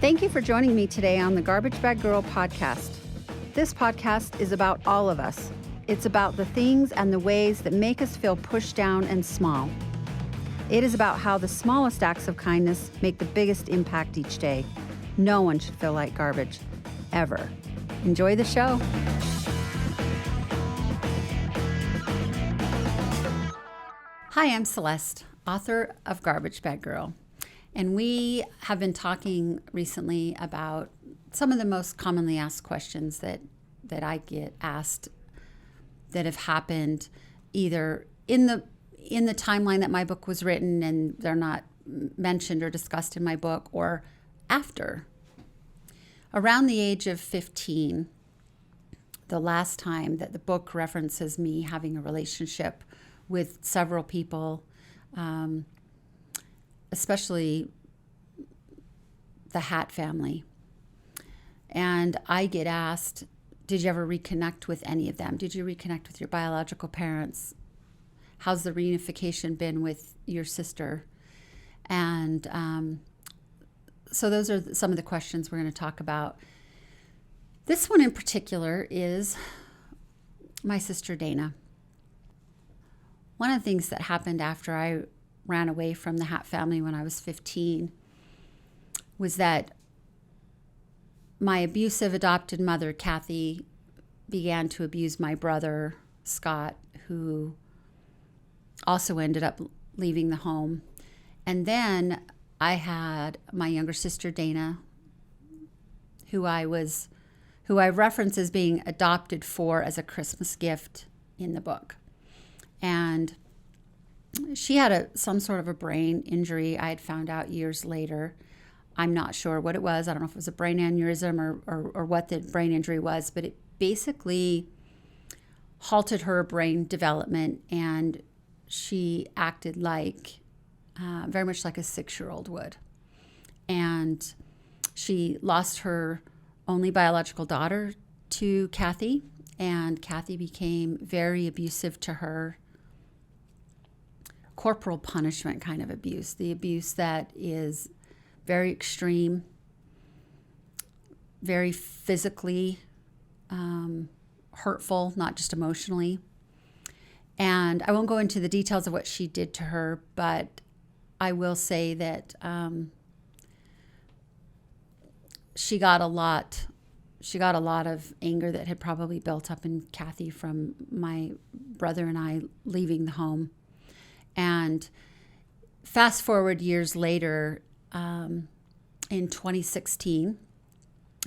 Thank you for joining me today on the Garbage Bag Girl podcast. This podcast is about all of us. It's about the things and the ways that make us feel pushed down and small. It is about how the smallest acts of kindness make the biggest impact each day. No one should feel like garbage, ever. Enjoy the show. Hi, I'm Celeste, author of Garbage Bag Girl. And we have been talking recently about some of the most commonly asked questions that I get asked that have happened either in the timeline that my book was written and they're not mentioned or discussed in my book, or after. Around the age of 15, the last time that the book references me having a relationship with several people, especially the Hat family. And I get asked, did you ever reconnect with any of them? Did you reconnect with your biological parents? How's the reunification been with your sister? And so those are some of the questions we're going to talk about. This one in particular is my sister Dana. One of the things that happened after I ran away from the Hat family when I was 15 was that my abusive adopted mother, Kathy, began to abuse my brother, Scott, who also ended up leaving the home. And then I had my younger sister, Dana, who I reference as being adopted for as a Christmas gift in the book. And she had some sort of a brain injury. I had found out years later. I'm not sure what it was. I don't know if it was a brain aneurysm or what the brain injury was, but it basically halted her brain development, and she acted like, very much like a 6-year-old would. And she lost her only biological daughter to Kathy, and Kathy became very abusive to her. Corporal punishment kind of abuse, the abuse that is very extreme, very physically hurtful, not just emotionally. And I won't go into the details of what she did to her, but I will say that she got a lot of anger that had probably built up in Kathy from my brother and I leaving the home. And fast forward years later, in 2016,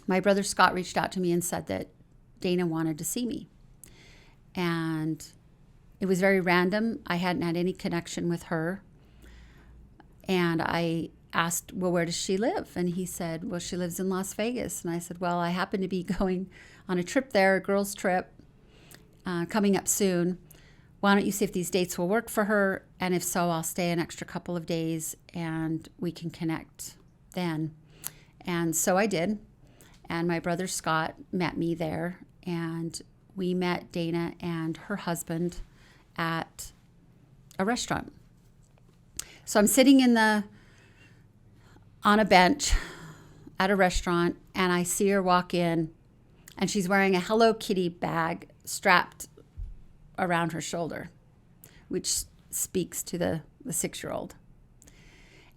my brother Scott reached out to me and said that Dana wanted to see me. And it was very random. I hadn't had any connection with her. And I asked, well, where does she live? And he said, well, she lives in Las Vegas. And I said, well, I happen to be going on a trip there, a girls' trip, coming up soon. Why don't you see if these dates will work for her? And if so, I'll stay an extra couple of days and we can connect then. And so I did. And my brother Scott met me there. And we met Dana and her husband at a restaurant. So I'm sitting on a bench at a restaurant, and I see her walk in, and she's wearing a Hello Kitty bag strapped around her shoulder, which speaks to the 6-year-old.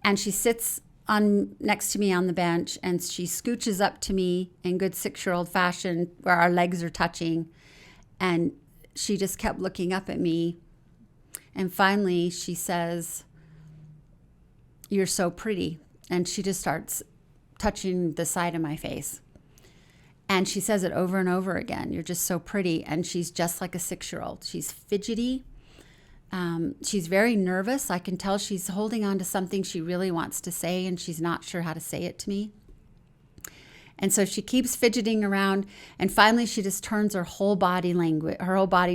And she sits next to me on the bench, and she scooches up to me in good 6-year-old fashion where our legs are touching. And she just kept looking up at me. And finally she says, "You're so pretty." And she just starts touching the side of my face. And she says it over and over again. "You're just so pretty." And she's just like a 6-year-old. She's fidgety. She's very nervous. I can tell she's holding on to something she really wants to say, and she's not sure how to say it to me. And so she keeps fidgeting around, and finally she just turns her whole body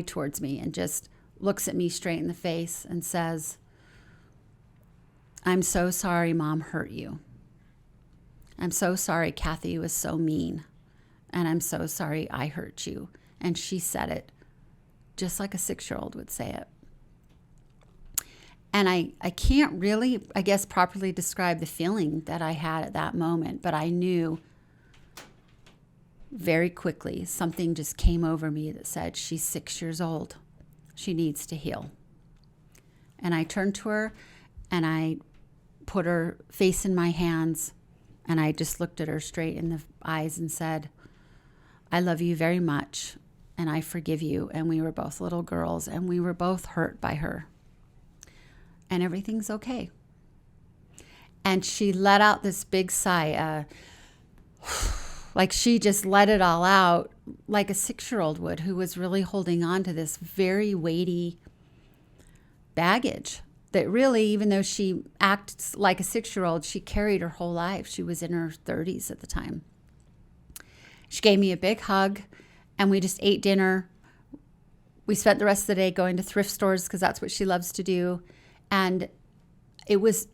towards me and just looks at me straight in the face and says, "I'm so sorry Mom hurt you. I'm so sorry Kathy was so mean. And I'm so sorry I hurt you." And she said it just like a 6-year-old would say it. And I can't really, I guess, properly describe the feeling that I had at that moment, but I knew very quickly something just came over me that said, she's 6 years old. She needs to heal. And I turned to her and I put her face in my hands and I just looked at her straight in the eyes and said, I love you very much and I forgive you. And we were both little girls and we were both hurt by her. And everything's okay. And she let out this big sigh, like she just let it all out, like a 6-year-old would, who was really holding on to this very weighty baggage that really, even though she acts like a 6-year-old, she carried her whole life. She was in her 30s at the time. She gave me a big hug and we just ate dinner. We spent the rest of the day going to thrift stores because that's what she loves to do. And it was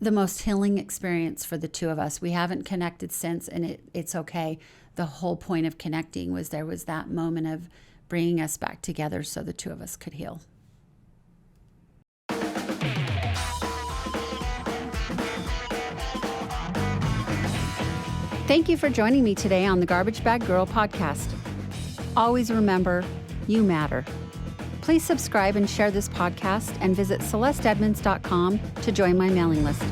the most healing experience for the two of us. We haven't connected since, and it's okay. The whole point of connecting was there was that moment of bringing us back together so the two of us could heal. Thank you for joining me today on the Garbage Bag Girl podcast. Always remember, you matter. Please subscribe and share this podcast and visit CelesteEdmonds.com to join my mailing list.